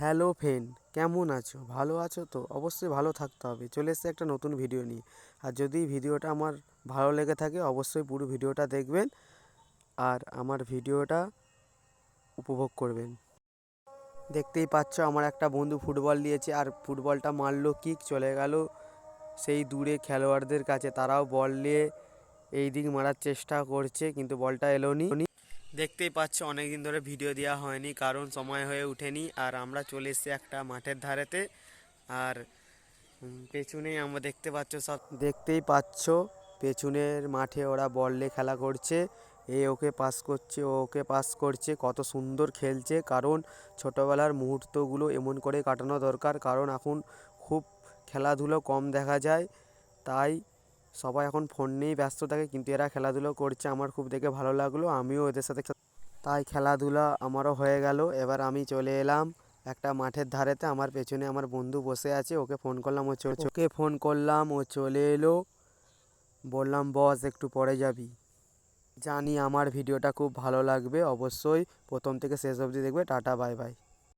Hello friend, কেমন আছো? ভালো আছো তো? অবশ্যই ভালো থাকতে হবে। চলে এসেছি একটা নতুন ভিডিও নিয়ে। আর যদি ভিডিওটা আমার ভালো লেগে থাকে অবশ্যই পুরো ভিডিওটা দেখবেন আর আমার ভিডিওটা উপভোগ করবেন। দেখতেই পাচ্ছ আমার একটা বন্ধু ফুটবল নিয়েছে আর ফুটবলটা মারলো, কিক চলে গেল সেই দূরে খেলোয়াড়দের কাছে। তারাও বল নিয়ে এই দিক মারার চেষ্টা করছে কিন্তু বলটা এলোনি। দেখতেই পাচ্ছ অনেকদিন ধরে ভিডিও দেওয়া হয়নি কারণ সময় হয়ে ওঠেনি। আর আমরা চলে এসেছি একটা মাঠের ধারেতে। আর পেছনেই আমরা দেখতেই পাচ্ছ পেছনের মাঠে ওরা বল নিয়ে খেলা করছে। এ ওকে পাস করছে, ও ওকে পাস করছে, কত সুন্দর খেলছে। কারণ ছোটোবেলার মুহূর্তগুলো এমন করে কাটানো দরকার, কারণ এখন খুব খেলাধুলো কম দেখা যায়। তাই সবাই এখন ফোন নিয়েই ব্যস্ত থাকে, কিন্তু এরা খেলাধুলো করছে, আমার খুব দেখে ভালো লাগলো। আমিও এদের সাথে তাই খেলাধুলা আমারও হয়ে গেল। এবার আমি চলে এলাম একটা মাঠের ধারেতে। আমার পেছনে আমার বন্ধু বসে আছে, ওকে ফোন করলাম, ও চলে এলো। বললাম বস একটু পরে যাবি। জানি আমার ভিডিওটা খুব ভালো লাগবে, অবশ্যই প্রথম থেকে শেষ অবধি দেখবে। Tata, bye bye.